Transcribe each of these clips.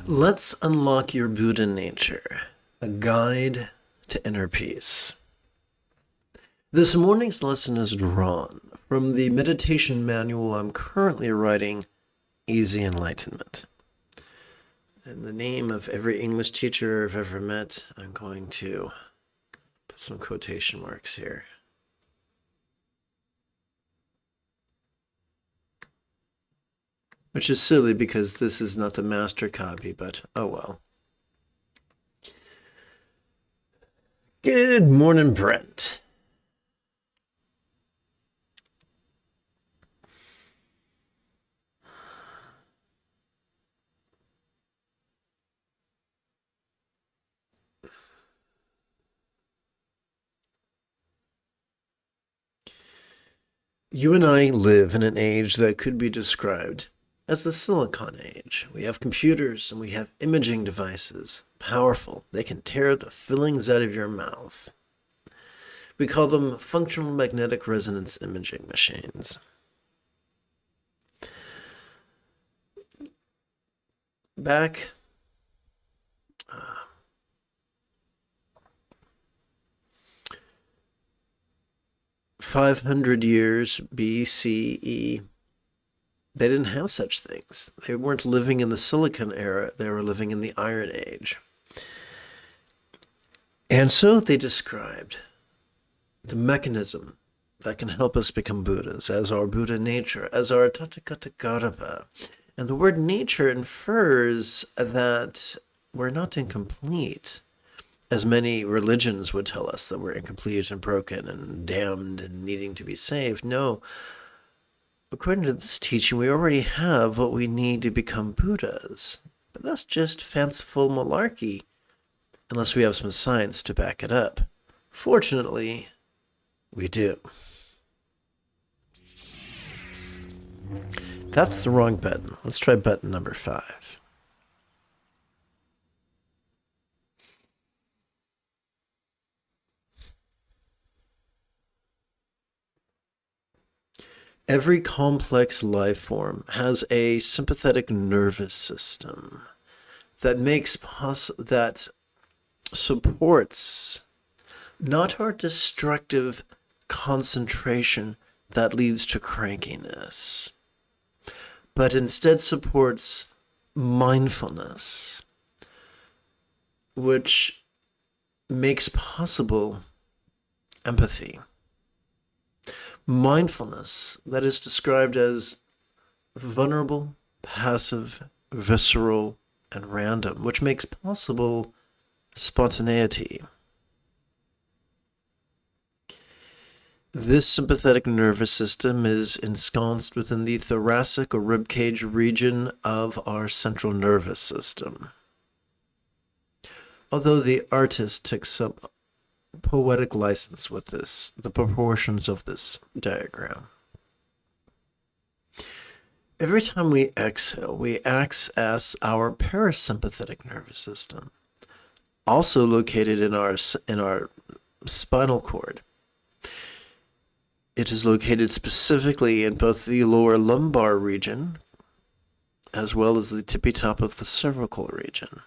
Let's unlock your Buddha nature, a guide to inner peace. This morning's lesson is drawn from the meditation manual I'm currently writing, Easy Enlightenment. In the name of every English teacher I've ever met, I'm going to put some quotation marks here. Which is silly because this is not the master copy, but oh well. Good morning, Brent. You and I live in an age that could be described as the Silicon Age. We have computers and we have imaging devices. Powerful. They can tear the fillings out of your mouth. We call them functional magnetic resonance imaging machines. Back 500 years BCE, they didn't have such things. They weren't living in the Silicon era. They were living in the Iron Age. And so they described the mechanism that can help us become Buddhas as our Buddha nature, as our Tathagata. And the word nature infers that we're not incomplete, as many religions would tell us that we're incomplete and broken and damned and needing to be saved. No, according to this teaching, we already have what we need to become Buddhas. But that's just fanciful malarkey, unless we have some science to back it up. Fortunately, we do. That's the wrong button. Let's try button number 5. Every complex life form has a sympathetic nervous system that that supports not our destructive concentration that leads to crankiness, but instead supports mindfulness, which makes possible empathy. Mindfulness that is described as vulnerable, passive, visceral, and random, which makes possible spontaneity. This sympathetic nervous system is ensconced within the thoracic or ribcage region of our central nervous system. Although the artist took some poetic license with the proportions of this diagram. Every time we exhale, we access our parasympathetic nervous system, also located in our spinal cord. It is located specifically in both the lower lumbar region as well as the tippy top of the cervical region.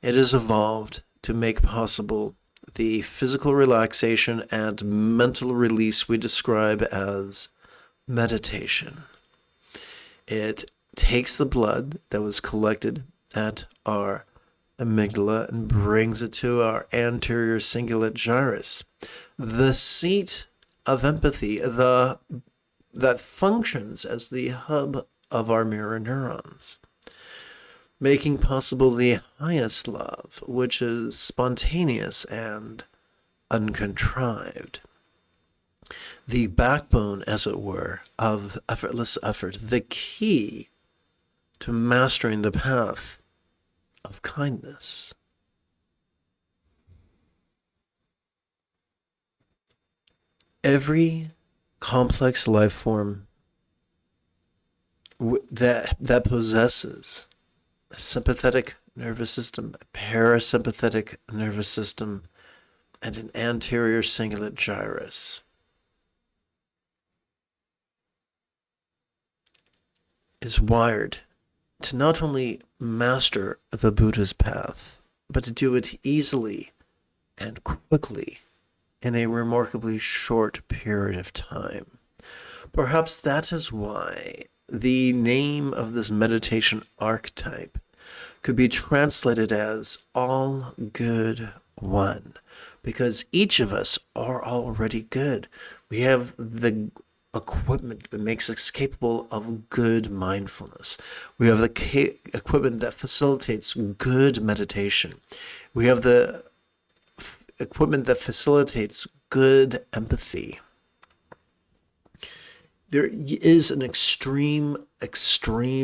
It is evolved to make possible the physical relaxation and mental release we describe as meditation. It takes the blood that was collected at our amygdala and brings it to our anterior cingulate gyrus, the seat of empathy, that functions as the hub of our mirror neurons, making possible the highest love, which is spontaneous and uncontrived. The backbone, as it were, of effortless effort, the key to mastering the path of kindness. Every complex life form that possesses a sympathetic nervous system, a parasympathetic nervous system, and an anterior cingulate gyrus is wired to not only master the Buddha's path, but to do it easily and quickly in a remarkably short period of time. Perhaps that is why the name of this meditation archetype could be translated as All Good One, because each of us are already good. We have the equipment that makes us capable of good mindfulness. We have the equipment that facilitates good meditation. We have the equipment that facilitates good empathy. There is an extreme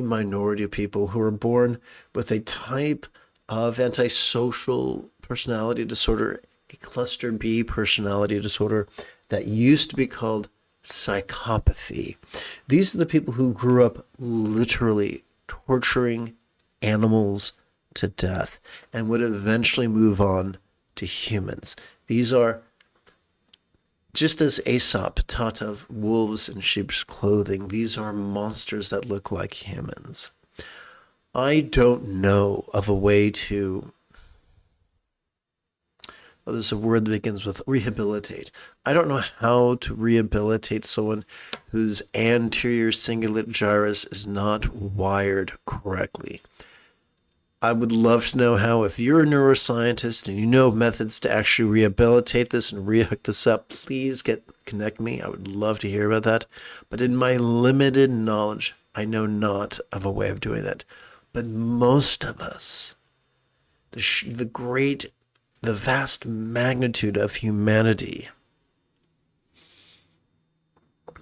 minority of people who are born with a type of antisocial personality disorder, a cluster B personality disorder that used to be called psychopathy. These are the people who grew up literally torturing animals to death and would eventually move on to humans. These are, just as Aesop taught of wolves in sheep's clothing, these are monsters that look like humans. I don't know of a way to, there's a word that begins with rehabilitate. I don't know how to rehabilitate someone whose anterior cingulate gyrus is not wired correctly. I would love to know how. If you're a neuroscientist and you know methods to actually rehabilitate this and rehook this up, please connect me. I would love to hear about that. But in my limited knowledge, I know not of a way of doing that. But most of us, the vast magnitude of humanity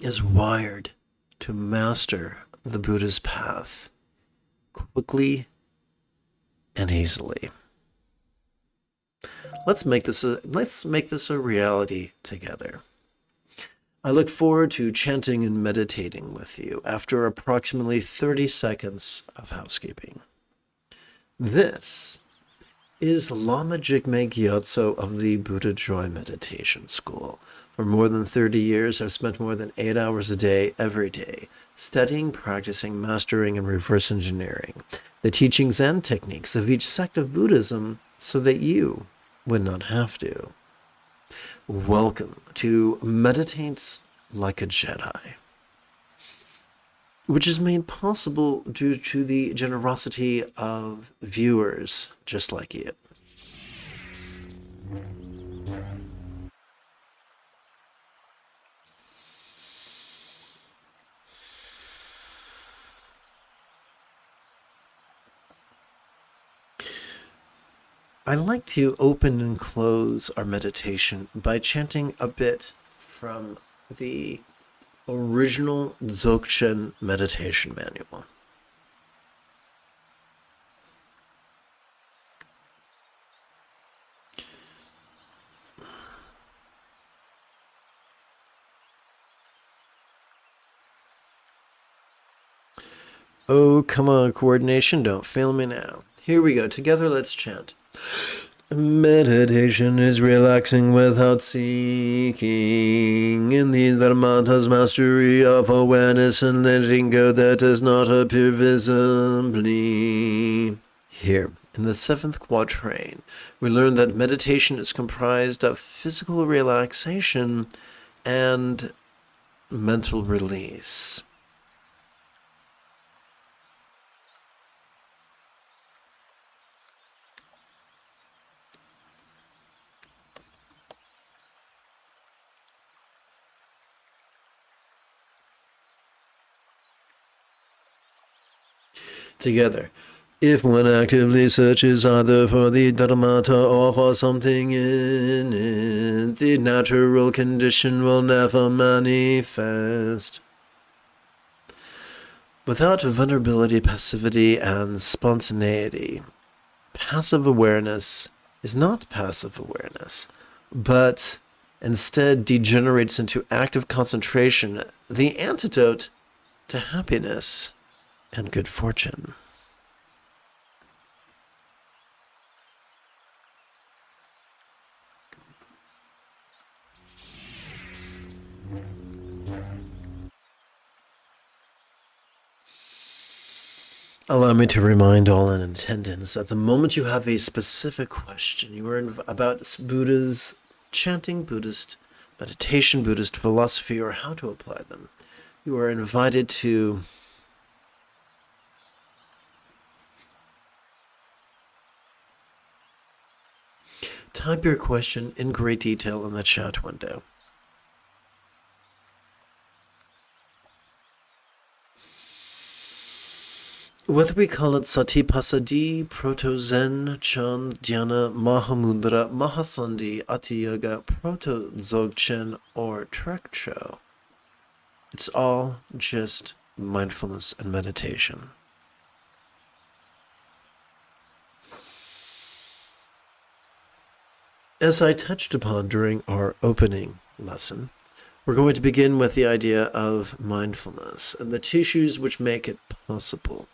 is wired to master the Buddha's path quickly and easily. Let's make this a reality together. I look forward to chanting and meditating with you after approximately 30 seconds of housekeeping. This is Lama Jigme Gyatso of the Buddha Joy Meditation School. For more than 30 years, I've spent more than 8 hours a day, every day, studying, practicing, mastering, and reverse engineering the teachings and techniques of each sect of Buddhism so that you would not have to. Welcome to Meditate Like a Jedi, which is made possible due to the generosity of viewers just like you. I like to open and close our meditation by chanting a bit from the original Dzogchen meditation manual. Oh, come on, coordination, don't fail me now. Here we go, together let's chant. Meditation is relaxing without seeking, in the Dharmata's mastery of awareness and letting go that does not appear visibly. Here, in the 7th quatrain, we learn that meditation is comprised of physical relaxation and mental release. Together. If one actively searches either for the Dharmata or for something in it, the natural condition will never manifest. Without vulnerability, passivity, and spontaneity, passive awareness is not passive awareness, but instead degenerates into active concentration, the antidote to happiness and good fortune. Allow me to remind all in attendance that the moment you have a specific question, you are about Buddha's chanting, Buddhist meditation, Buddhist philosophy, or how to apply them, you are invited to type your question in great detail in the chat window. Whether we call it Satipasadi, Proto-Zen, Chan, Dhyana, Mahamudra, Mahasandhi, Ati-Yoga, Proto-Dzogchen, or Trekcho, it's all just mindfulness and meditation. As I touched upon during our opening lesson, we're going to begin with the idea of mindfulness and the tissues which make it possible.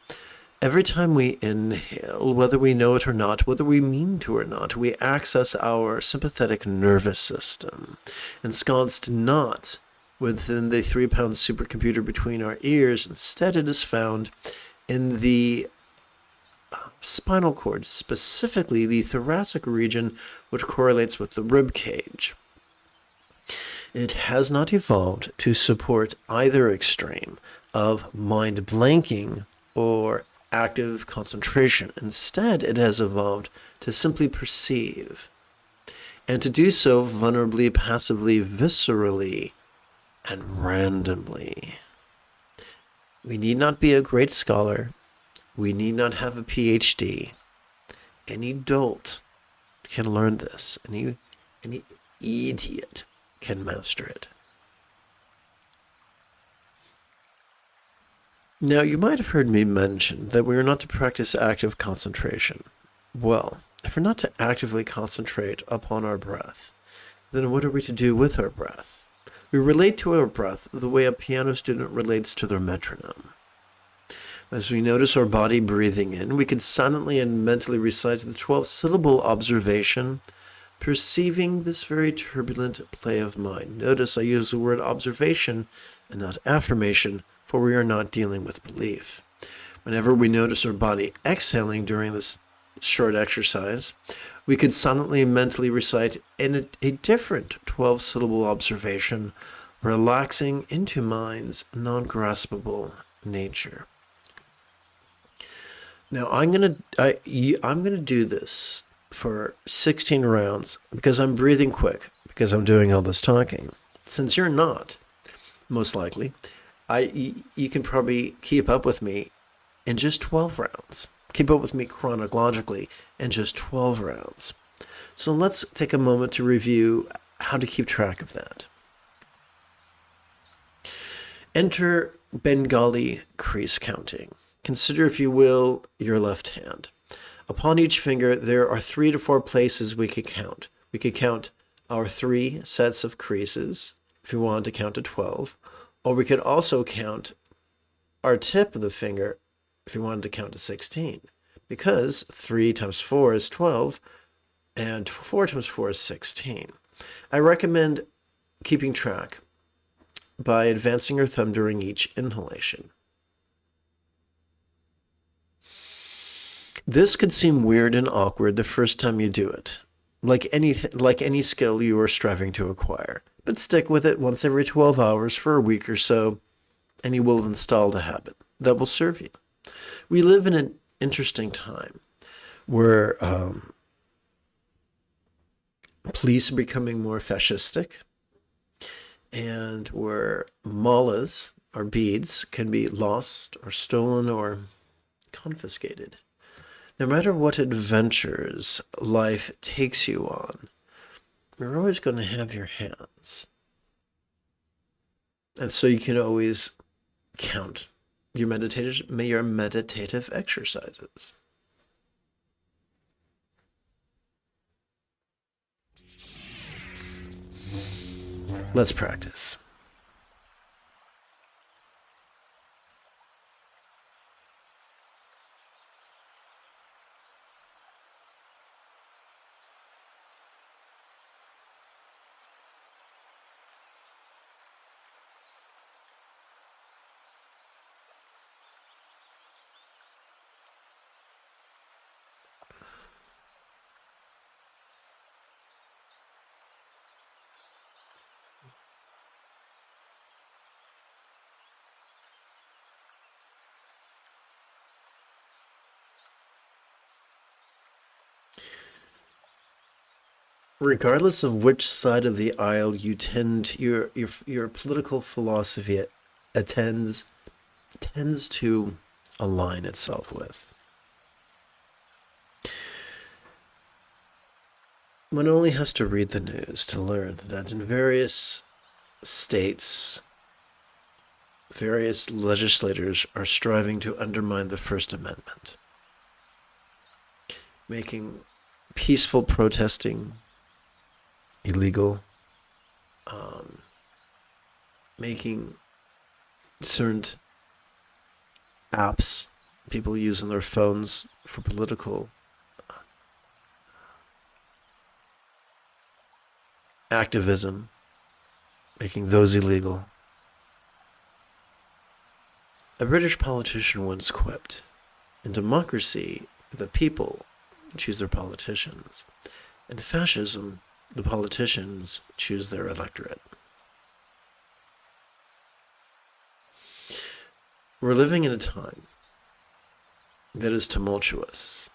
Every time we inhale, whether we know it or not, whether we mean to or not, we access our sympathetic nervous system, ensconced not within the 3-pound supercomputer between our ears. Instead, it is found in the spinal cord, specifically the thoracic region, which correlates with the rib cage. It has not evolved to support either extreme of mind blanking or active concentration. Instead, it has evolved to simply perceive, and to do so vulnerably, passively, viscerally, and randomly. We need not be a great scholar. We need not have a PhD. Any dolt can learn this. Any idiot can master it. Now, you might have heard me mention that we are not to practice active concentration. Well, if we're not to actively concentrate upon our breath, then what are we to do with our breath? We relate to our breath the way a piano student relates to their metronome. As we notice our body breathing in, we can silently and mentally recite the 12-syllable observation, perceiving this very turbulent play of mind. Notice I use the word observation and not affirmation, for we are not dealing with belief. Whenever we notice our body exhaling during this short exercise, we could silently and mentally recite in a different 12-syllable observation, relaxing into mind's non-graspable nature. Now, I'm gonna do this for 16 rounds because I'm breathing quick, because I'm doing all this talking. Since you're not, most likely, you can probably keep up with me in just 12 rounds. Keep up with me chronologically in just 12 rounds. So let's take a moment to review how to keep track of that. Enter Bengali crease counting. Consider, if you will, your left hand. Upon each finger, there are 3 to 4 places we could count. We could count our 3 sets of creases, if we wanted to count to 12. Or we could also count our tip of the finger, if we wanted to count to 16. Because 3 times 4 is 12, and 4 times 4 is 16. I recommend keeping track by advancing your thumb during each inhalation. This could seem weird and awkward the first time you do it, like any skill you are striving to acquire. But stick with it once every 12 hours for a week or so, and you will have installed a habit that will serve you. We live in an interesting time where police are becoming more fascistic, and where malas, or beads, can be lost or stolen or confiscated. No matter what adventures life takes you on, you're always going to have your hands. And so you can always count your meditative exercises. Let's practice. Regardless of which side of the aisle you tend, your political philosophy attends tends to align itself with. One only has to read the news to learn that in various states, various legislators are striving to undermine the First Amendment, making peaceful protesting illegal, making certain apps people use on their phones for political activism, making those illegal. A British politician once quipped, "In democracy, the people choose their politicians. In fascism, the politicians choose their electorate." We're living in a time that is tumultuous.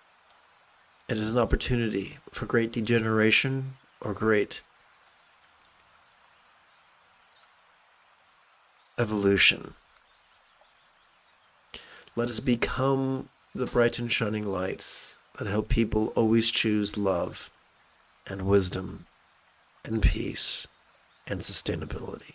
It is an opportunity for great degeneration or great evolution. Let us become the bright and shining lights that help people always choose love and wisdom and peace and sustainability.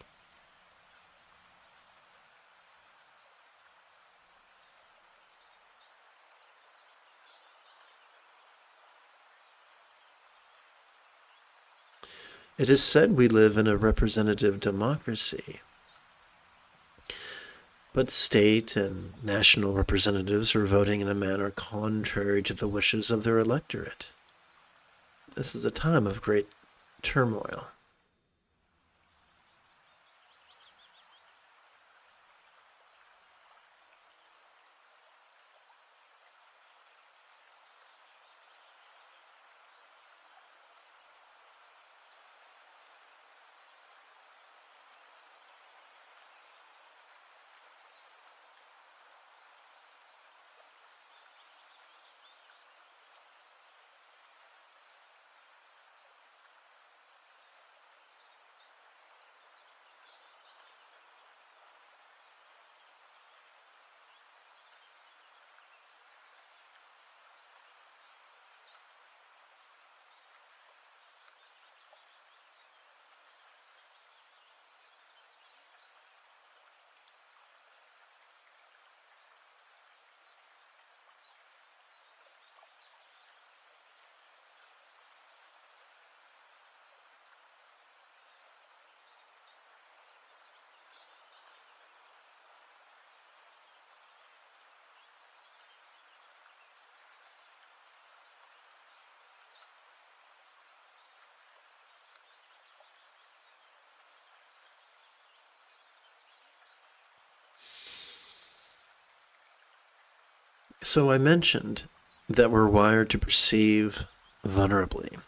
It is said we live in a representative democracy, but state and national representatives are voting in a manner contrary to the wishes of their electorate. This is a time of great turmoil. So I mentioned that we're wired to perceive vulnerably.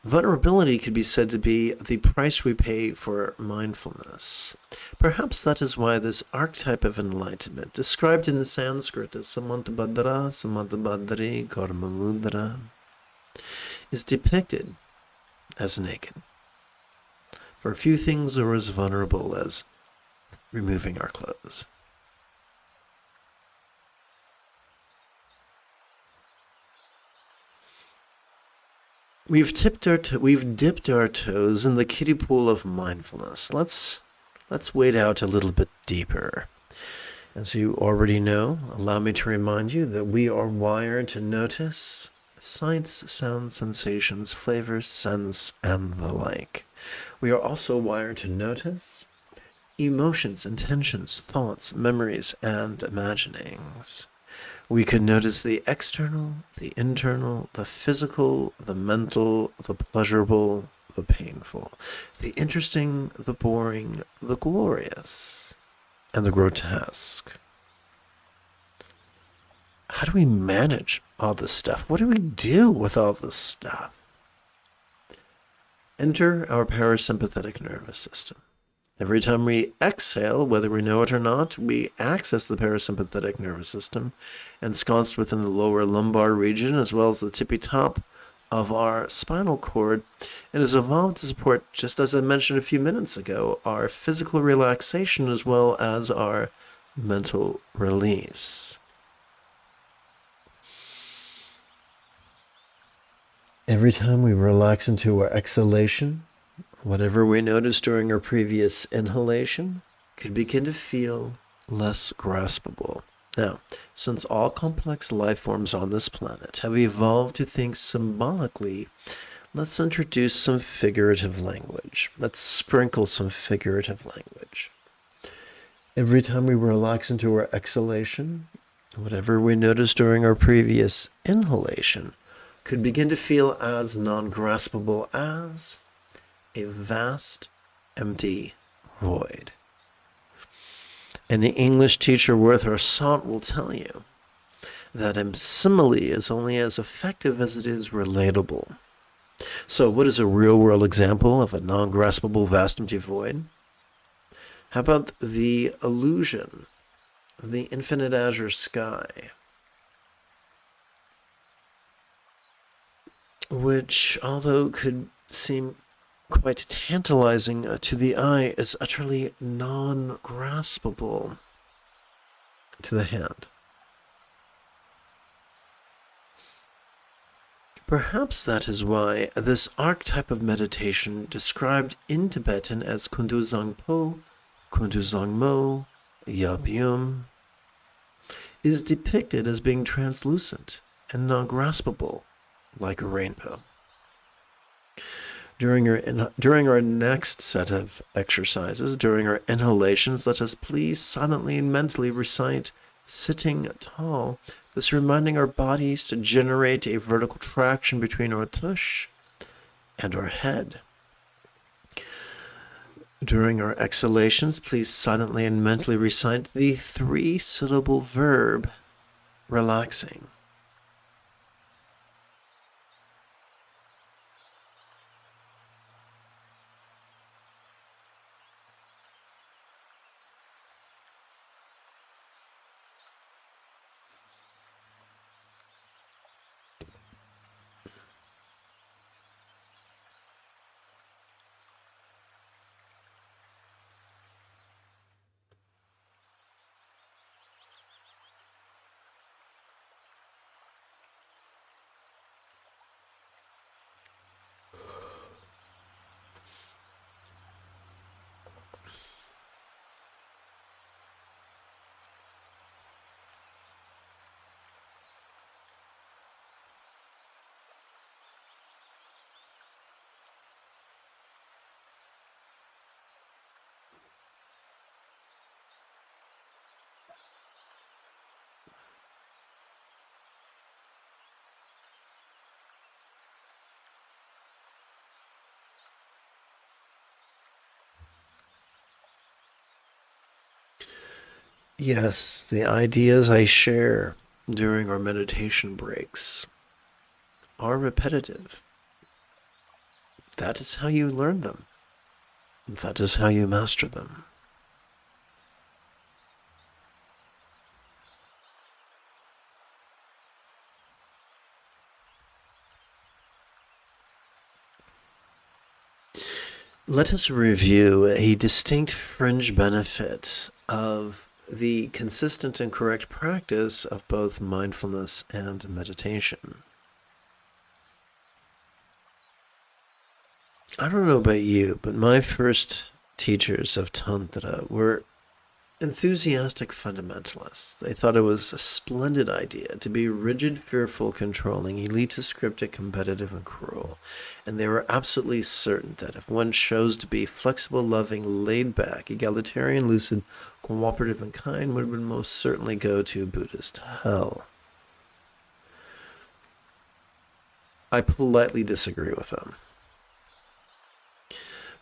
Vulnerability could be said to be the price we pay for mindfulness. Perhaps that is why this archetype of enlightenment, described in Sanskrit as samantabhadra, samantabhadri, karmamudra, is depicted as naked. For few things are as vulnerable as removing our clothes. We've dipped our toes in the kiddie pool of mindfulness. Let's wade out a little bit deeper. As you already know, allow me to remind you that we are wired to notice sights, sounds, sensations, flavors, scents, and the like. We are also wired to notice emotions, intentions, thoughts, memories, and imaginings. We can notice the external, the internal, the physical, the mental, the pleasurable, the painful, the interesting, the boring, the glorious, and the grotesque. How do we manage all this stuff? What do we do with all this stuff? Enter our parasympathetic nervous system. Every time we exhale, whether we know it or not, we access the parasympathetic nervous system, ensconced within the lower lumbar region, as well as the tippy top of our spinal cord and is evolved to support, just as I mentioned a few minutes ago, our physical relaxation as well as our mental release. Every time we relax into our exhalation, whatever we noticed during our previous inhalation could begin to feel less graspable. Now, since all complex life forms on this planet have evolved to think symbolically, let's introduce some figurative language. Let's sprinkle some figurative language. Every time we relax into our exhalation, whatever we noticed during our previous inhalation could begin to feel as non-graspable as a vast, empty void. Any English teacher worth her salt will tell you that a simile is only as effective as it is relatable. So what is a real-world example of a non-graspable, vast, empty void? How about the illusion of the infinite azure sky, which, although could seem quite tantalizing to the eye, is utterly non-graspable to the hand. Perhaps that is why this archetype of meditation, described in Tibetan as Kunduzang Po, Kunduzang Mo, Yabyum, is depicted as being translucent and non-graspable, like a rainbow. During our next set of exercises, during our inhalations, let us please silently and mentally recite sitting tall, thus reminding our bodies to generate a vertical traction between our tush and our head. During our exhalations, please silently and mentally recite the 3-syllable verb relaxing. Yes, the ideas I share during our meditation breaks are repetitive. That is how you learn them. That is how you master them. Let us review a distinct fringe benefit of the consistent and correct practice of both mindfulness and meditation. I don't know about you, but my first teachers of Tantra were enthusiastic fundamentalists. They thought it was a splendid idea to be rigid, fearful, controlling, elitist, cryptic, competitive, and cruel. And they were absolutely certain that if one chose to be flexible, loving, laid-back, egalitarian, lucid, cooperative, and kind, would most certainly go to Buddhist hell. I politely disagree with them.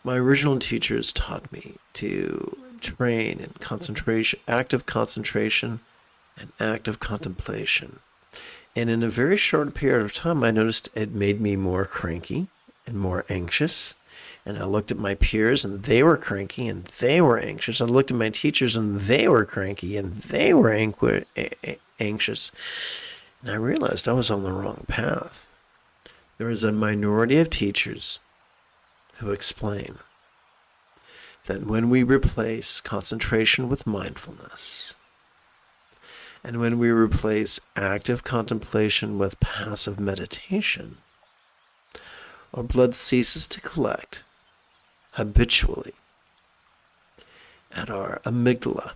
My original teachers taught me to train in concentration, active concentration, and active contemplation. And in a very short period of time, I noticed it made me more cranky and more anxious. And I looked at my peers, and they were cranky, and they were anxious. I looked at my teachers, and they were cranky, and they were anxious. And I realized I was on the wrong path. there is a minority of teachers who explain that when we replace concentration with mindfulness, and when we replace active contemplation with passive meditation, our blood ceases to collect habitually at our amygdala,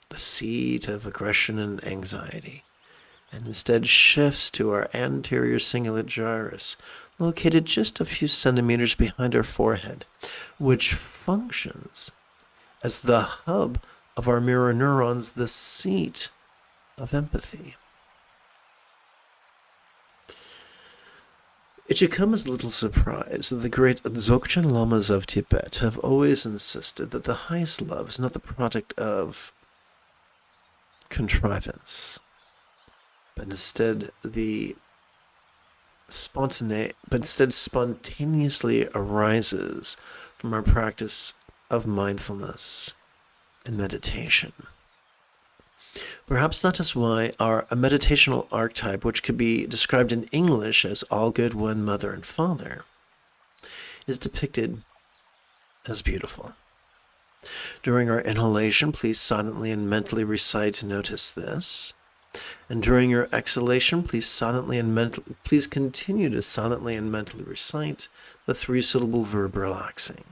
the seat of aggression and anxiety, and instead shifts to our anterior cingulate gyrus, located just a few centimeters behind our forehead, which functions as the hub of our mirror neurons, the seat of empathy. It should come as little surprise that the great Dzogchen Lamas of Tibet have always insisted that the highest love is not the product of contrivance, but instead spontaneously arises from our practice of mindfulness and meditation. Perhaps that is why our meditational archetype, which could be described in English as all good one, mother and father, is depicted as beautiful. During our inhalation, please silently and mentally recite "Notice this." And during your exhalation, please continue to silently and mentally recite the 3-syllable verb "relaxing."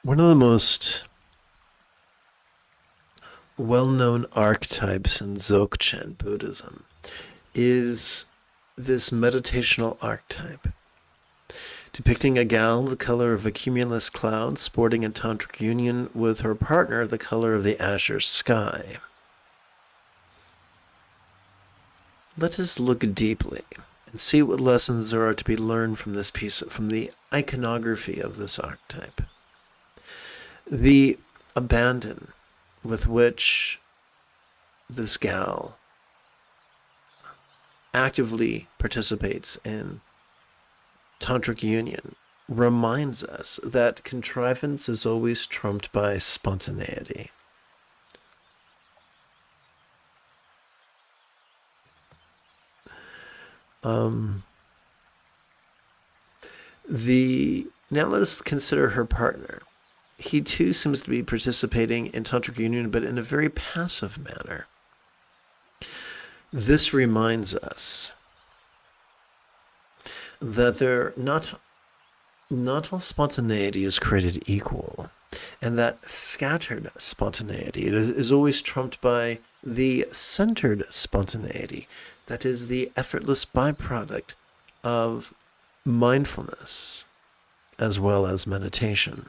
One of the most well-known archetypes in Dzogchen Buddhism is this meditational archetype, depicting a gal the color of a cumulus cloud sporting a tantric union with her partner the color of the azure sky. Let us look deeply and see what lessons there are to be learned from the iconography of this archetype. The abandon with which this gal actively participates in tantric union reminds us that contrivance is always trumped by spontaneity. Now let us consider her partner. He too seems to be participating in tantric union, but in a very passive manner. This reminds us that not all spontaneity is created equal, and that scattered spontaneity is always trumped by the centered spontaneity, that is the effortless byproduct of mindfulness as well as meditation.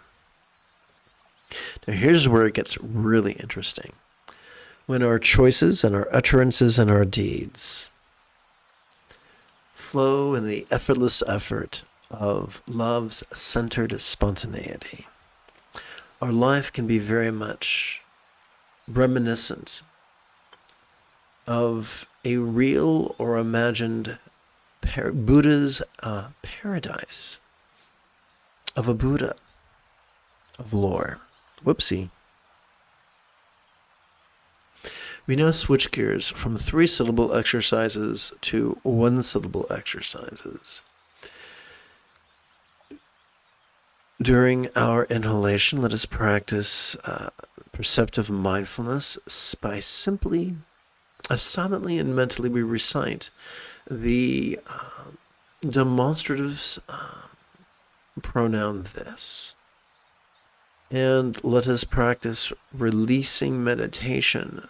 Now here's where it gets really interesting. When our choices and our utterances and our deeds flow in the effortless effort of love's centered spontaneity, our life can be very much reminiscent of a real or imagined Buddha's paradise of a Buddha of lore. Whoopsie. We now switch gears from 3-syllable exercises to 1-syllable exercises. During our inhalation, let us practice perceptive mindfulness by simply, silently and mentally, we recite the demonstratives pronoun this. And let us practice releasing meditation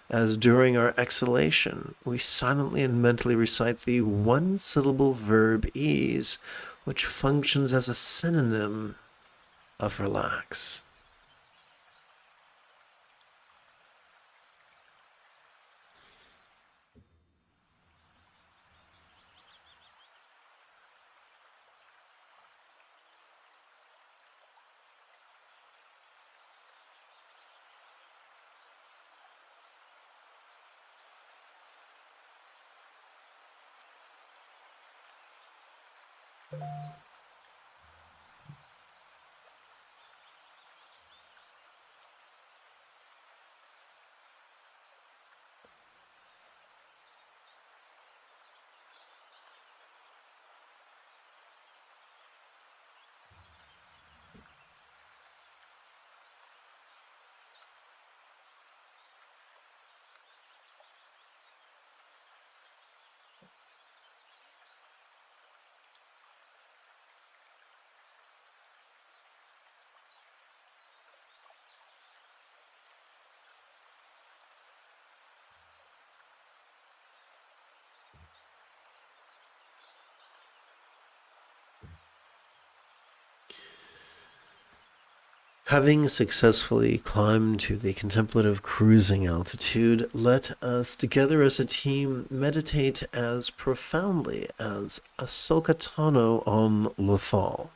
as during our exhalation, we silently and mentally recite the 1-syllable verb ease, which functions as a synonym of relax. Having successfully climbed to the contemplative cruising altitude, let us together as a team meditate as profoundly as Ahsoka Tano on Lothal.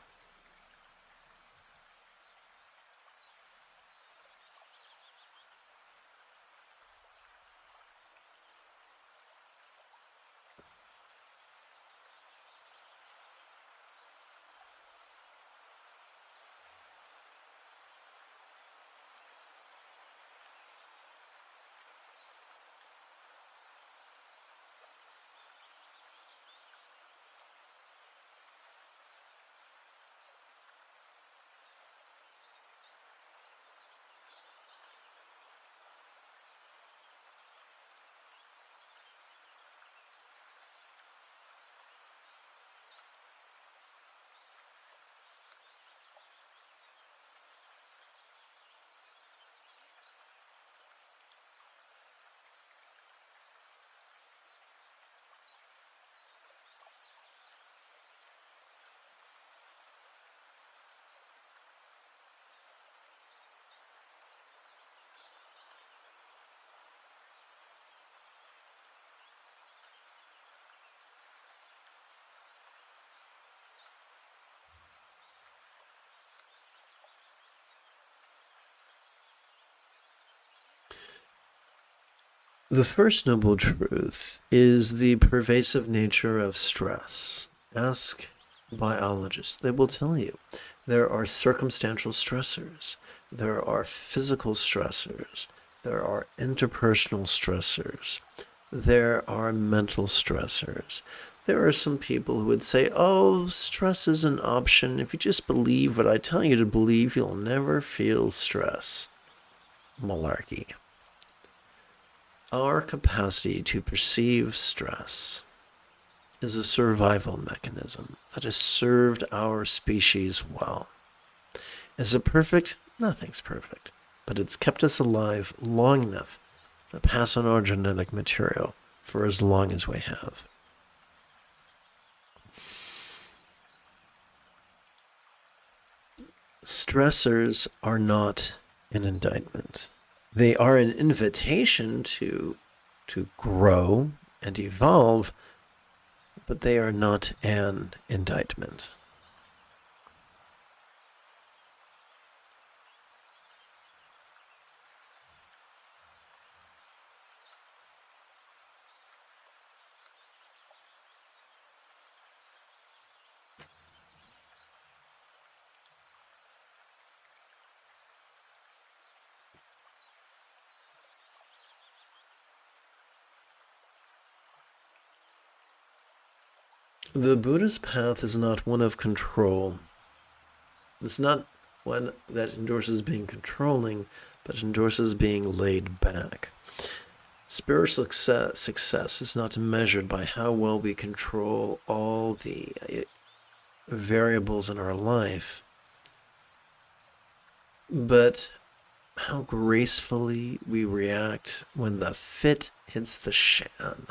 The first noble truth is the pervasive nature of stress. Ask biologists. They will tell you there are circumstantial stressors, there are physical stressors, there are interpersonal stressors, there are mental stressors. There are some people who would say, oh, stress is an option. If you just believe what I tell you to believe, you'll never feel stress. Malarkey. Our capacity to perceive stress is a survival mechanism that has served our species well. Is it perfect? Nothing's perfect, but it's kept us alive long enough to pass on our genetic material for as long as we have. Stressors are not an indictment. They are an invitation to grow and evolve, but they are not an indictment. The Buddhist path is not one of control. It's not one that endorses being controlling, but endorses being laid back. Spiritual success is not measured by how well we control all the variables in our life, but how gracefully we react when the fit hits the shan.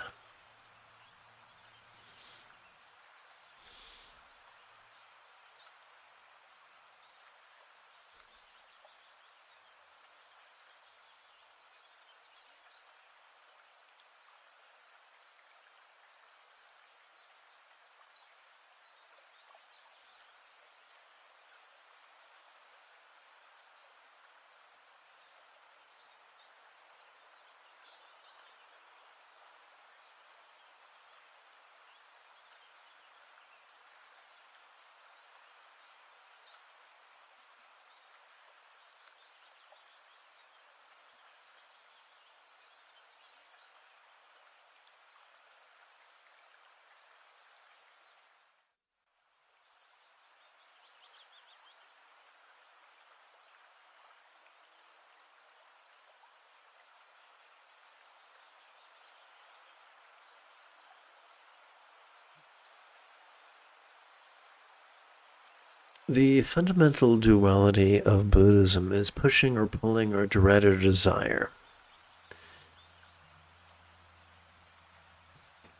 The fundamental duality of Buddhism is pushing or pulling or dread or desire.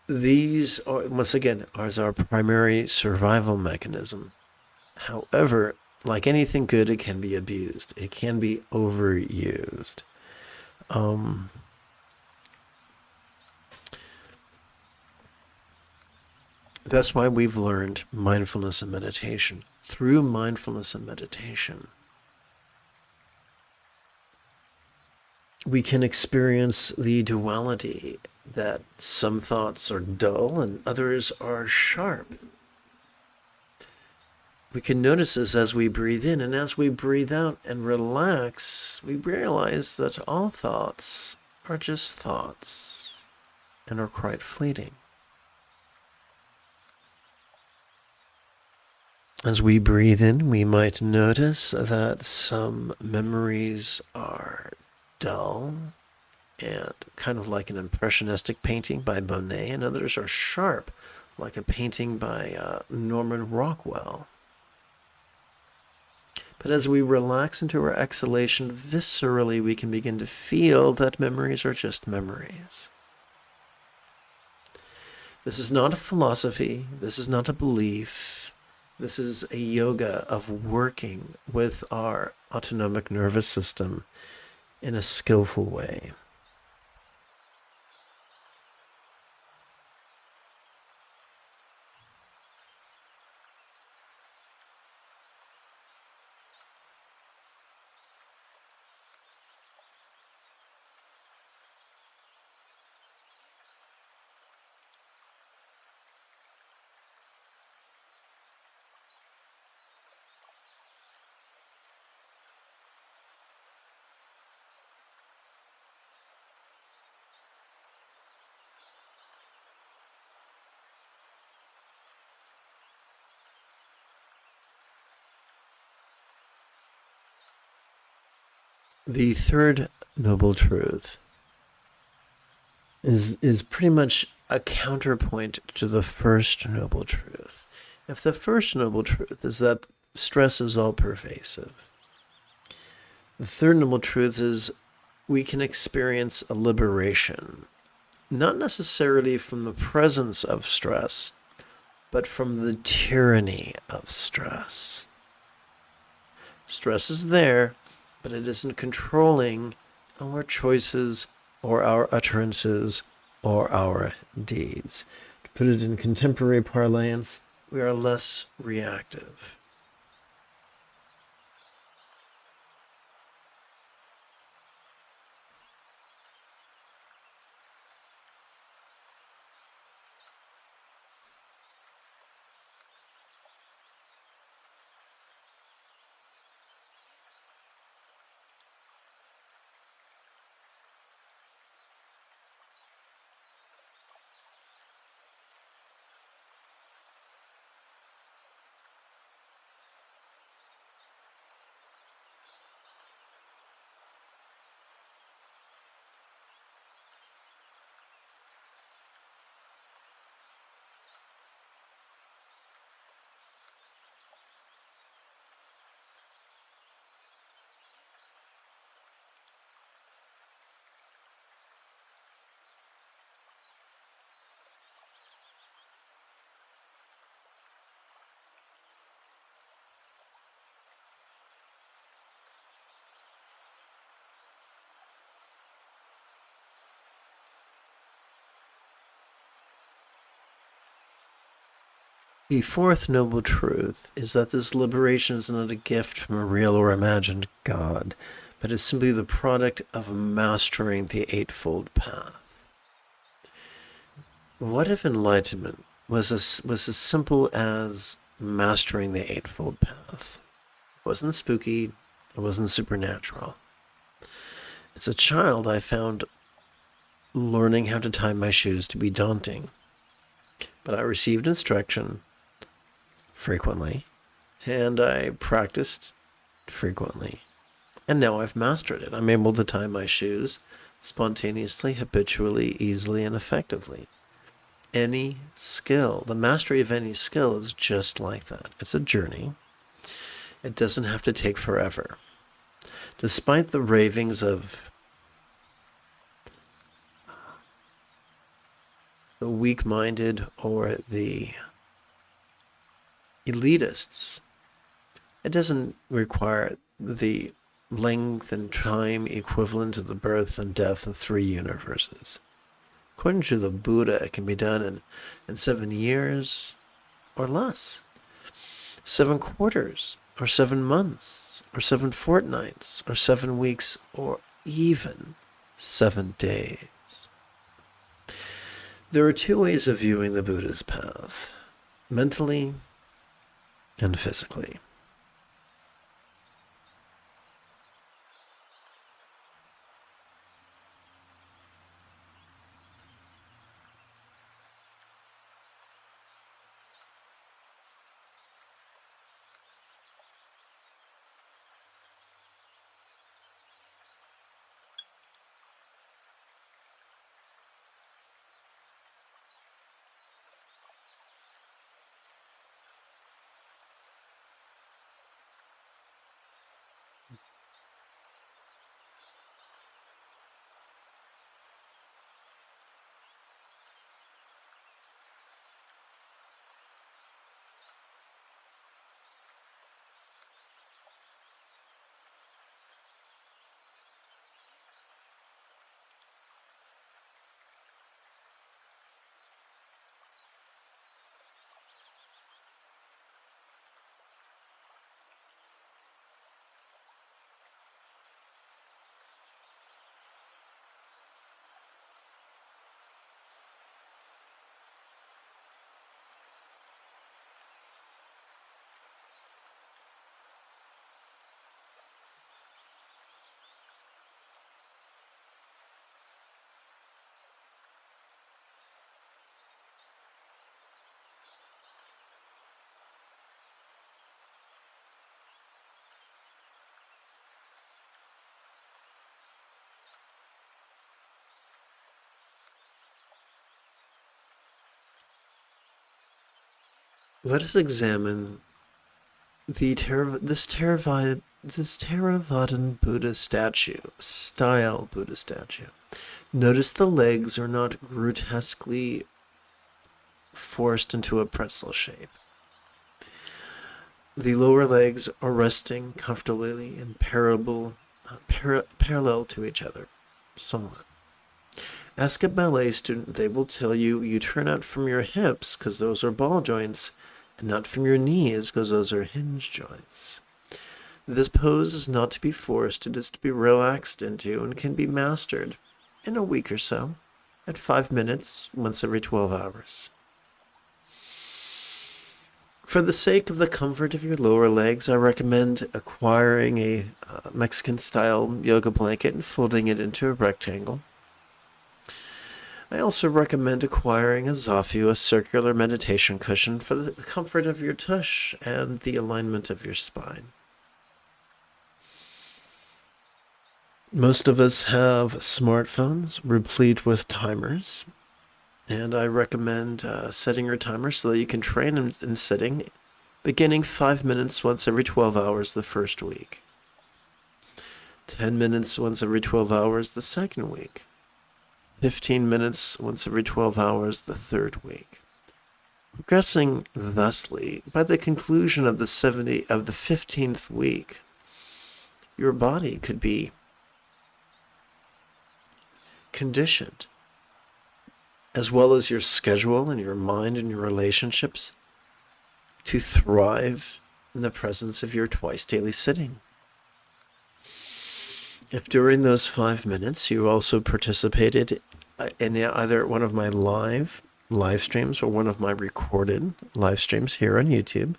These are, once again, are our primary survival mechanism. However, like anything good, it can be abused. It can be overused. That's why we've learned mindfulness and meditation. Through mindfulness and meditation, we can experience the duality that some thoughts are dull and others are sharp. We can notice this as we breathe in, and as we breathe out and relax, we realize that all thoughts are just thoughts and are quite fleeting. As we breathe in, we might notice that some memories are dull and kind of like an impressionistic painting by Monet, and others are sharp, like a painting by Norman Rockwell. But as we relax into our exhalation, viscerally we can begin to feel that memories are just memories. This is not a philosophy. This is not a belief. This is a yoga of working with our autonomic nervous system in a skillful way. The third noble truth is pretty much a counterpoint to the first noble truth. If the first noble truth is that stress is all pervasive, the third noble truth is we can experience a liberation, not necessarily from the presence of stress, but from the tyranny of stress. Stress is there, but it isn't controlling our choices or our utterances or our deeds. To put it in contemporary parlance, we are less reactive. The fourth noble truth is that this liberation is not a gift from a real or imagined God, but is simply the product of mastering the Eightfold Path. What if enlightenment was as simple as mastering the Eightfold Path? It wasn't spooky, it wasn't supernatural. As a child, I found learning how to tie my shoes to be daunting, but I received instruction frequently, and I practiced frequently, and now I've mastered it. I'm able to tie my shoes spontaneously, habitually, easily, and effectively. Any skill, the mastery of any skill is just like that. It's a journey. It doesn't have to take forever. Despite the ravings of the weak-minded or the elitists, it doesn't require the length and time equivalent to the birth and death of 3 universes. According to the Buddha, it can be done in 7 years or less, 7 quarters, or 7 months, or 7 fortnights, or 7 weeks, or even 7 days. There are 2 ways of viewing the Buddha's path: mentally and physically. Let us examine this Theravadan Buddha style Buddha statue. Notice the legs are not grotesquely forced into a pretzel shape. The lower legs are resting comfortably and parallel to each other, somewhat. Ask a ballet student, they will tell you turn out from your hips because those are ball joints, and not from your knees because those are hinge joints. This pose is not to be forced, it is to be relaxed into and can be mastered in a week or so, at 5 minutes once every 12 hours. For the sake of the comfort of your lower legs, I recommend acquiring a Mexican-style yoga blanket and folding it into a rectangle. I also recommend acquiring a zafu, a circular meditation cushion, for the comfort of your tush and the alignment of your spine. Most of us have smartphones replete with timers, and I recommend setting your timer so that you can train in sitting, beginning 5 minutes once every 12 hours the first week, 10 minutes once every 12 hours the second week, 15 minutes once every 12 hours the third week. Progressing thusly, by the conclusion of the 15th week, your body could be conditioned, as well as your schedule and your mind and your relationships, to thrive in the presence of your twice daily sitting. If during those 5 minutes you also participated in either one of my live streams or one of my recorded live streams here on YouTube,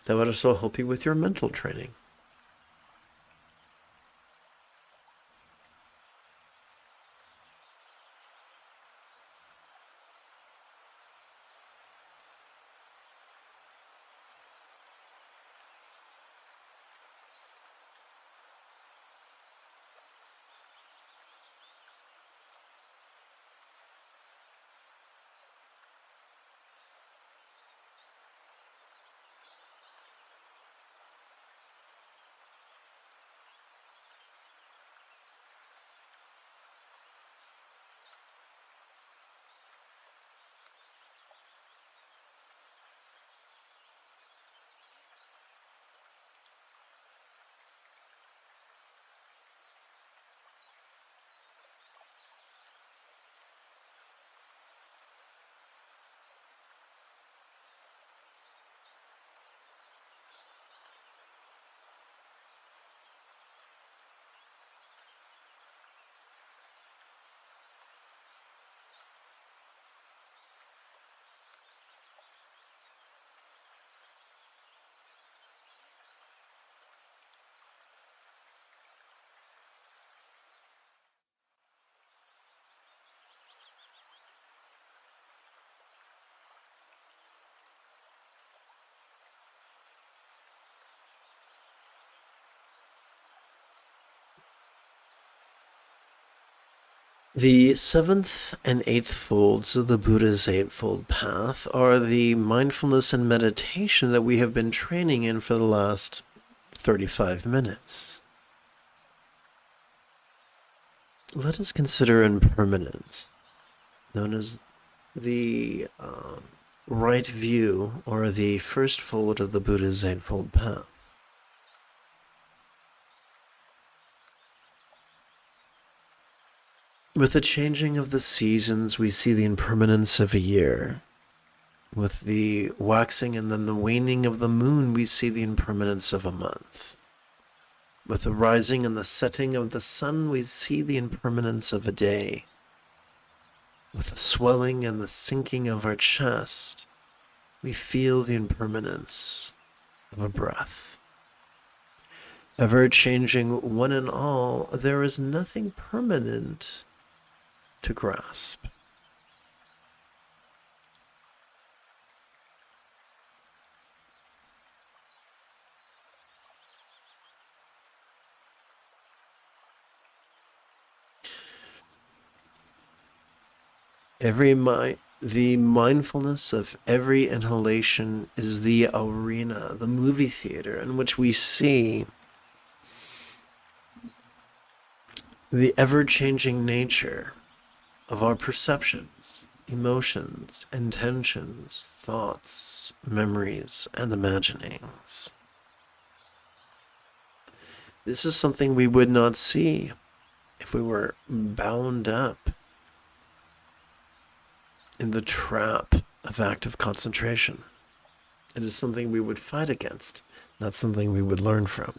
that would also help you with your mental training. The seventh and eighth folds of the Buddha's Eightfold Path are the mindfulness and meditation that we have been training in for the last 35 minutes. Let us consider impermanence, known as the right view, or the first fold of the Buddha's Eightfold Path. With the changing of the seasons, we see the impermanence of a year. With the waxing and then the waning of the moon, we see the impermanence of a month. With the rising and the setting of the sun, we see the impermanence of a day. With the swelling and the sinking of our chest, we feel the impermanence of a breath. Ever changing one and all, there is nothing permanent to grasp. The mindfulness of every inhalation is the arena, the movie theater, in which we see the ever-changing nature of our perceptions, emotions, intentions, thoughts, memories, and imaginings. This is something we would not see if we were bound up in the trap of active concentration. It is something we would fight against, not something we would learn from.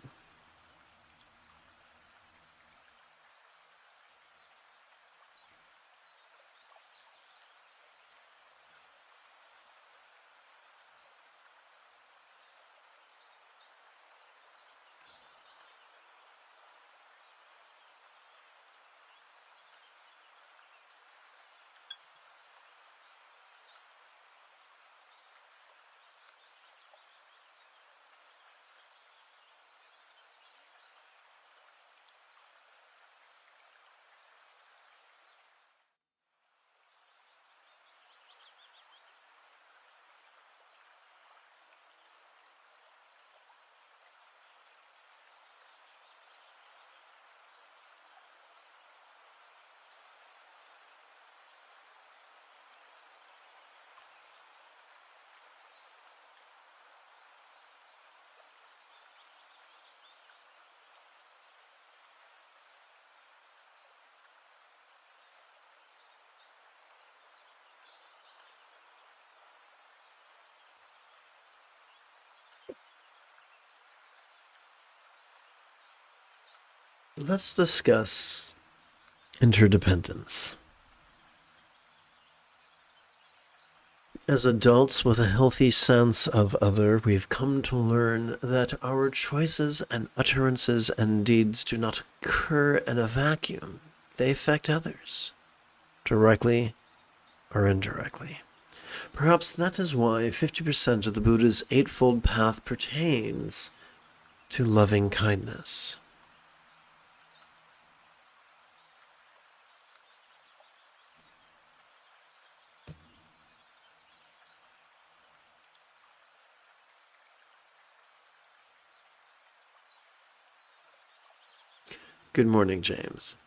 Let's discuss interdependence. As adults with a healthy sense of other, we've come to learn that our choices and utterances and deeds do not occur in a vacuum. They affect others, directly or indirectly. Perhaps that is why 50% of the Buddha's Eightfold Path pertains to loving kindness. Good morning, James.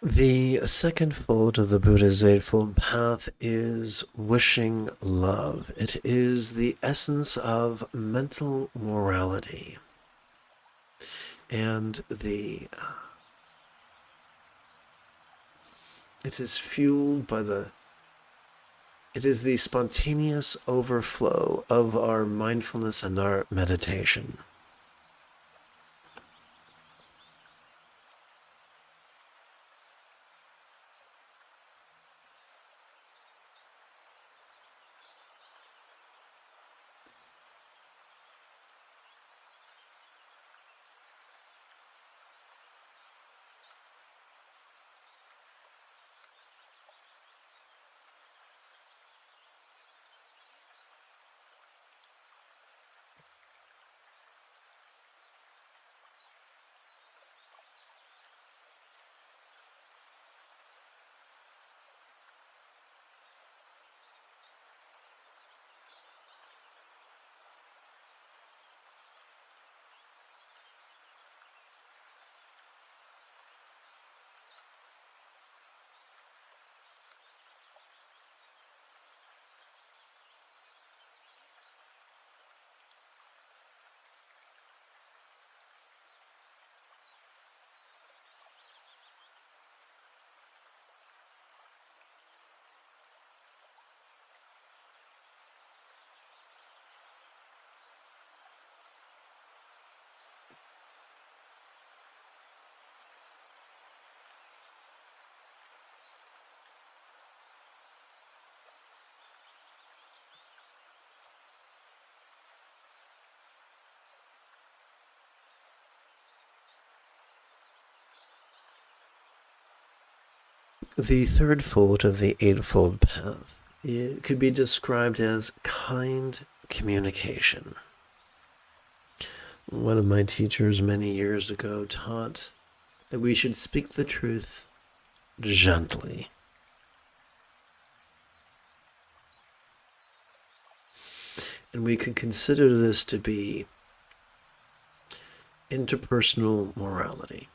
The second fold of the Buddha's Eightfold Path is wishing love. It is the essence of mental morality. And it is fueled by it is the spontaneous overflow of our mindfulness and our meditation. The third fold of the Eightfold Path, it could be described as kind communication. One of my teachers many years ago taught that we should speak the truth gently. And we could consider this to be interpersonal morality.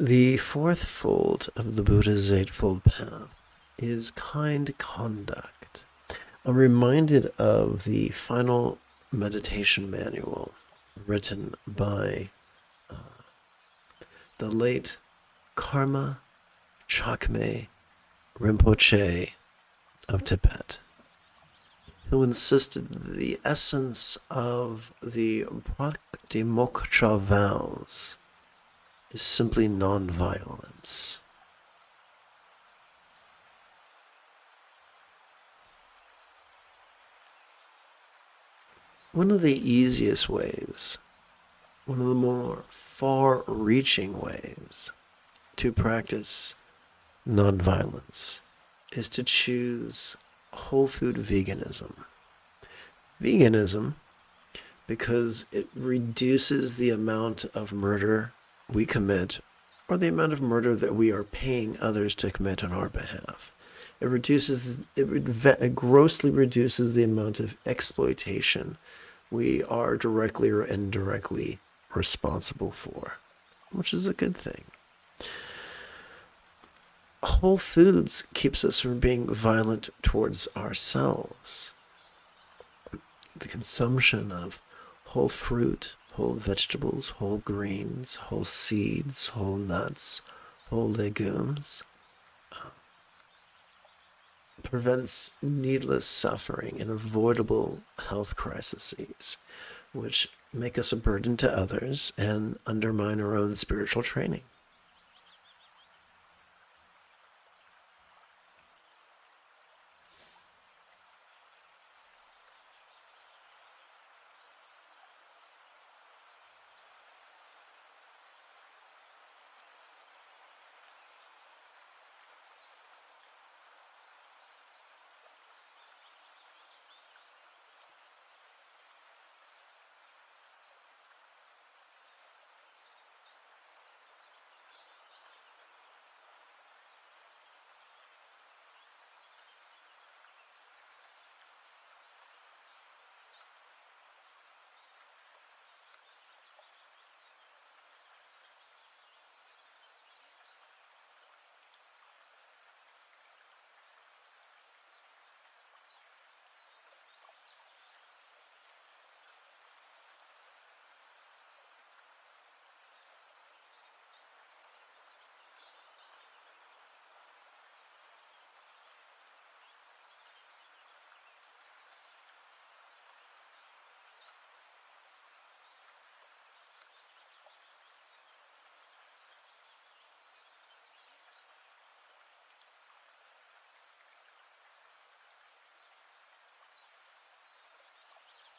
The fourth fold of the Buddha's Eightfold Path is kind conduct. I'm reminded of the final meditation manual written by the late Karma Chakme Rinpoche of Tibet, who insisted that the essence of the Praktimoksha vows is simply non-violence. One of the easiest ways, one of the more far-reaching ways to practice non-violence is to choose whole food veganism. Veganism, because it reduces the amount of murder we commit, or the amount of murder that we are paying others to commit on our behalf. It grossly reduces the amount of exploitation we are directly or indirectly responsible for, which is a good thing. Whole foods keeps us from being violent towards ourselves. The consumption of whole fruit, whole vegetables, whole greens, whole seeds, whole nuts, whole legumes prevents needless suffering and avoidable health crises, which make us a burden to others and undermine our own spiritual training.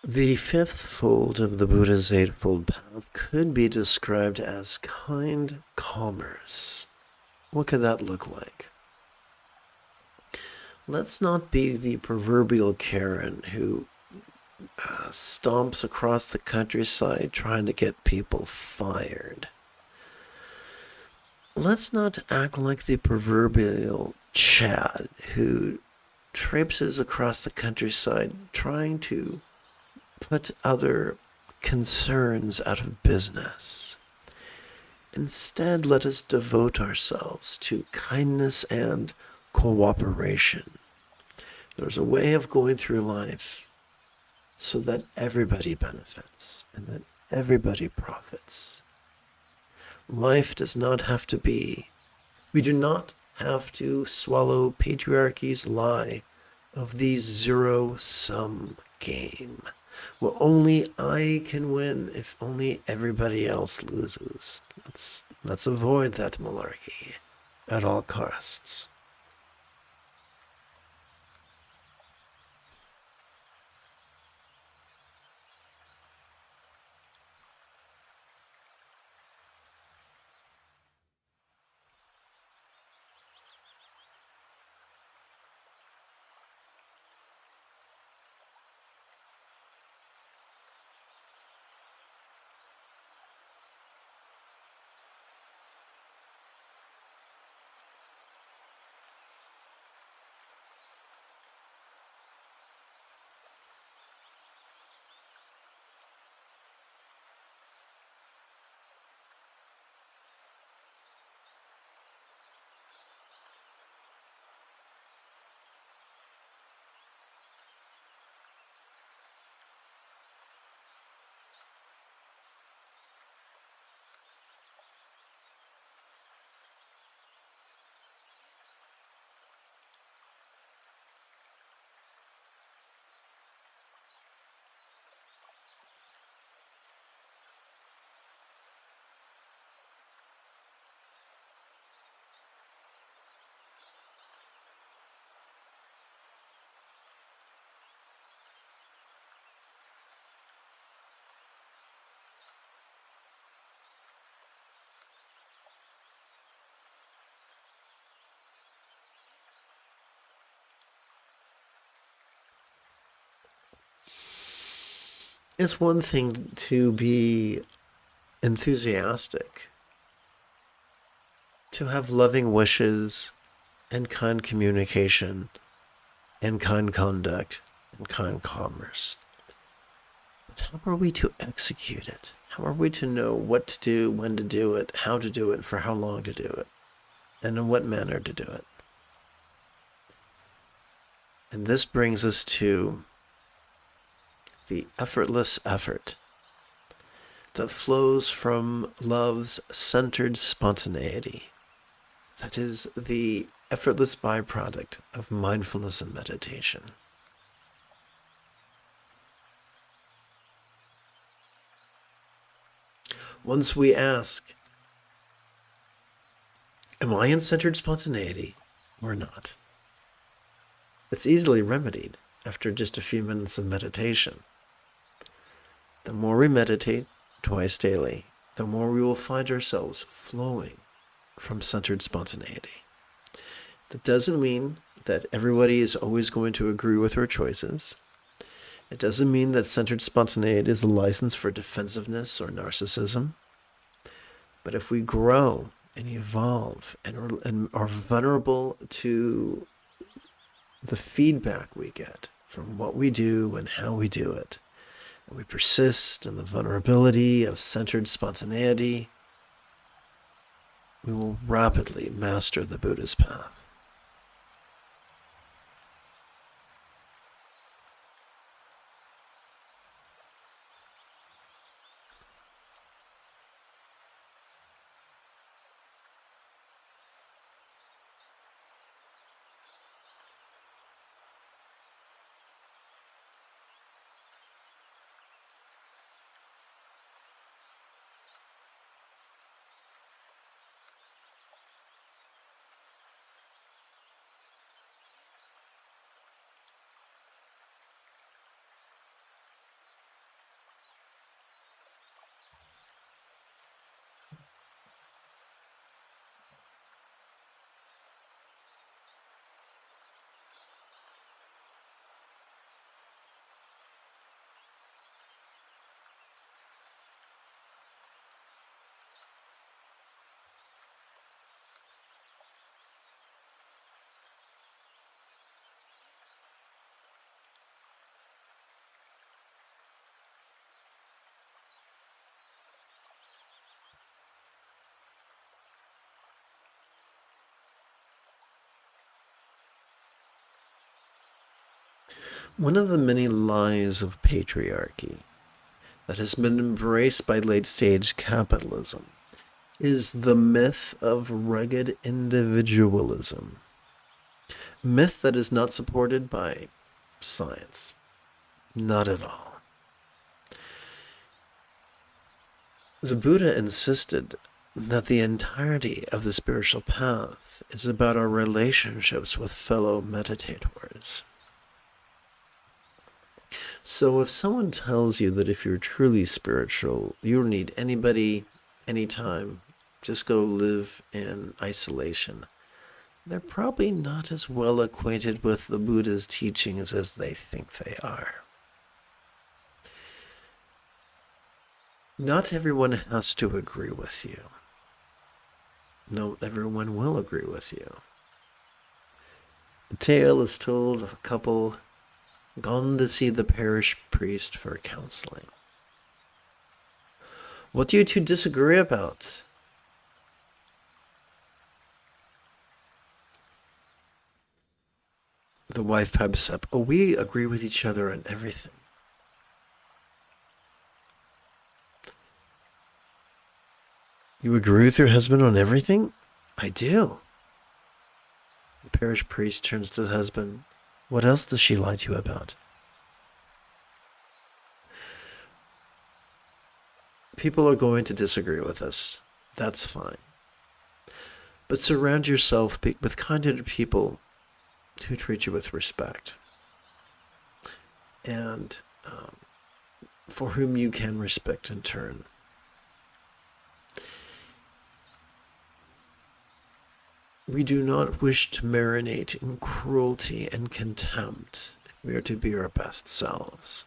The fifth fold of the Buddha's Eightfold Path could be described as kind commerce. What could that look like? Let's not be the proverbial Karen who stomps across the countryside trying to get people fired. Let's not act like the proverbial Chad who traipses across the countryside trying to put other concerns out of business. Instead, let us devote ourselves to kindness and cooperation. There's a way of going through life so that everybody benefits and that everybody profits. Life does not have to be, we do not have to swallow patriarchy's lie of the zero-sum game. Well, only I can win if only everybody else loses. Let's avoid that malarkey at all costs. It's one thing to be enthusiastic, to have loving wishes and kind communication and kind conduct and kind commerce. But how are we to execute it? How are we to know what to do, when to do it, how to do it, for how long to do it, and in what manner to do it? And this brings us to the effortless effort that flows from love's centered spontaneity. That is the effortless byproduct of mindfulness and meditation. Once we ask, am I in centered spontaneity or not? It's easily remedied after just a few minutes of meditation. The more we meditate twice daily, the more we will find ourselves flowing from centered spontaneity. That doesn't mean that everybody is always going to agree with our choices. It doesn't mean that centered spontaneity is a license for defensiveness or narcissism. But if we grow and evolve and are vulnerable to the feedback we get from what we do and how we do it, and we persist in the vulnerability of centered spontaneity, we will rapidly master the Buddha's path. One of the many lies of patriarchy that has been embraced by late-stage capitalism is the myth of rugged individualism. A myth that is not supported by science. Not at all. The Buddha insisted that the entirety of the spiritual path is about our relationships with fellow meditators. So if someone tells you that if you're truly spiritual, you don't need anybody, anytime, just go live in isolation, they're probably not as well acquainted with the Buddha's teachings as they think they are. Not everyone has to agree with you. Not everyone will agree with you. The tale is told of a couple gone to see the parish priest for counseling. What do you two disagree about? The wife pipes up, oh, we agree with each other on everything. You agree with your husband on everything? I do. The parish priest turns to the husband. What else does she lie to you about? People are going to disagree with us. That's fine. But surround yourself with kind-hearted people who treat you with respect. And for whom you can respect in turn. We do not wish to marinate in cruelty and contempt. We are to be our best selves.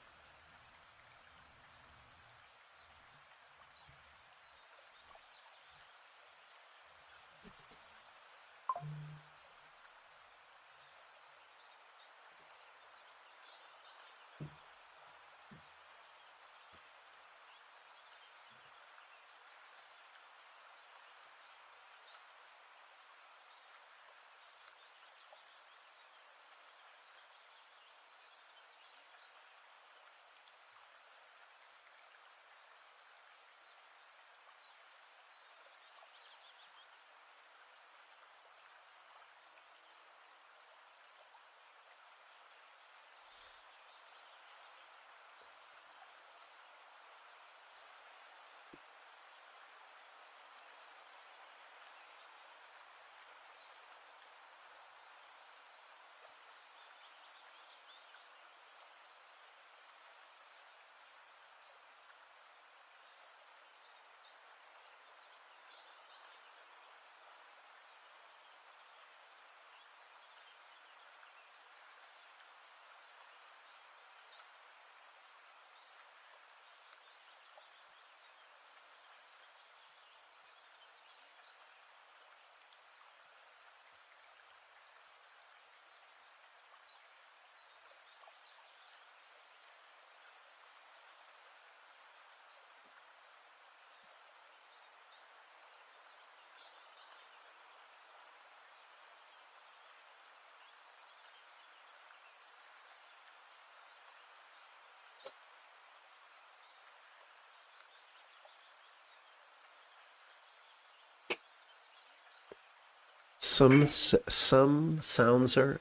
Some sounds are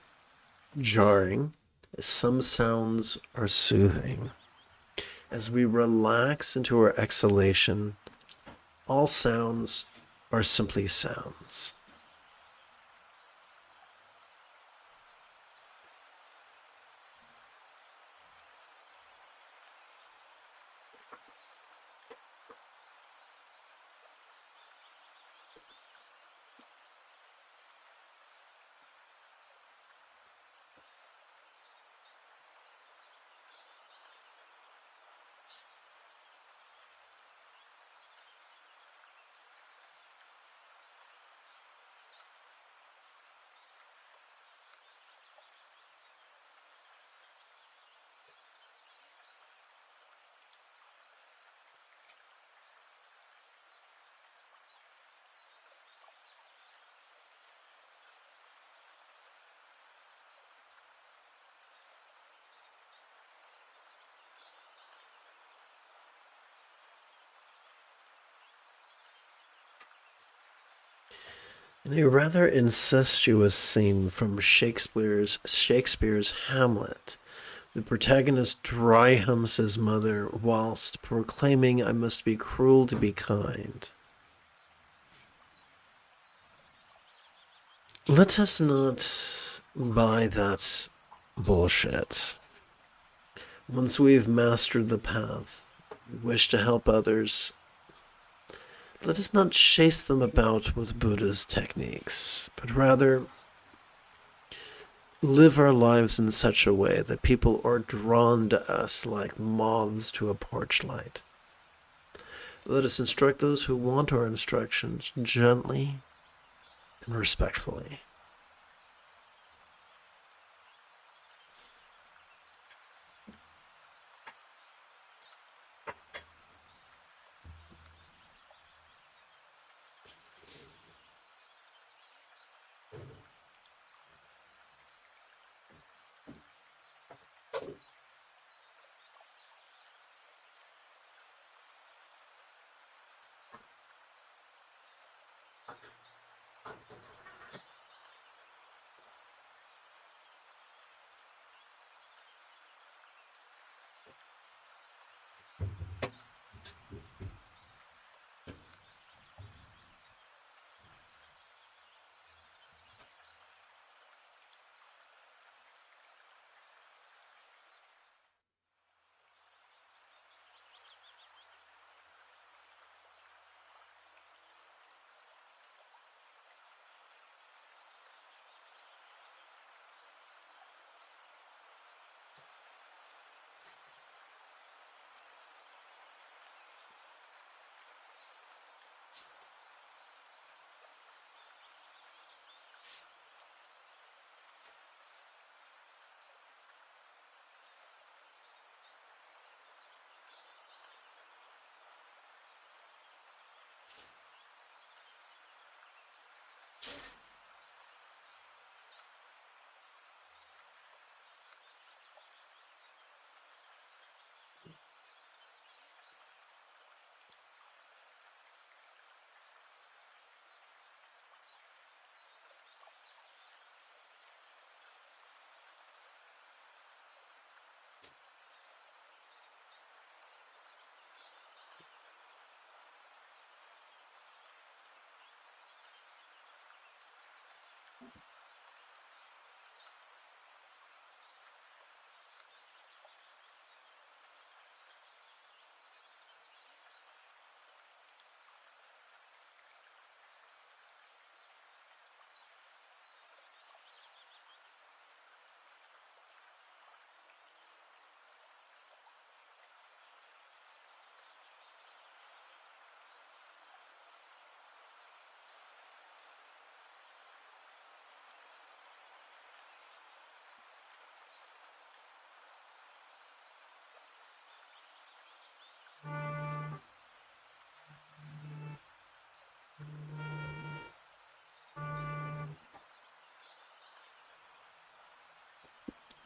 jarring, some sounds are soothing. As we relax into our exhalation, all sounds are simply sounds. In a rather incestuous scene from Shakespeare's Hamlet, the protagonist dry humps his mother whilst proclaiming, "I must be cruel to be kind." Let us not buy that bullshit. Once we've mastered the path, wish to help others, let us not chase them about with Buddha's techniques, but rather live our lives in such a way that people are drawn to us like moths to a porch light. Let us instruct those who want our instructions gently and respectfully.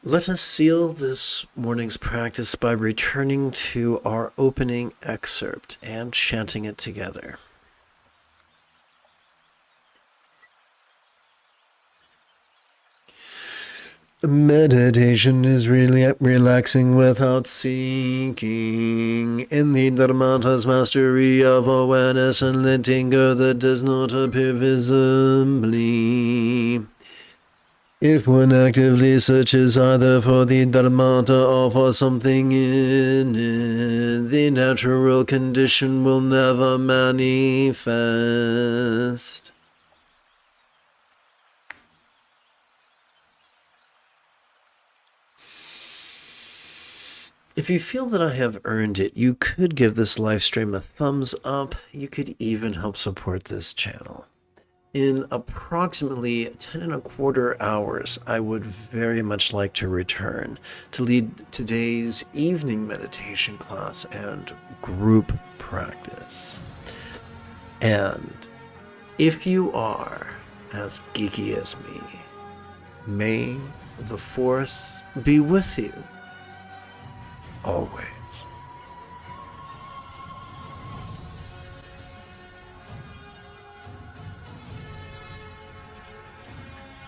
Let us seal this morning's practice by returning to our opening excerpt and chanting it together. Meditation is really relaxing without seeking. In the Dharmata's mastery of awareness and letting go that does not appear visibly. If one actively searches either for the Dharmata or for something in it, the natural condition will never manifest. If you feel that I have earned it, you could give this live stream a thumbs up. You could even help support this channel. In approximately 10.25 hours, I would very much like to return to lead today's evening meditation class and group practice. And if you are as geeky as me, may the Force be with you always.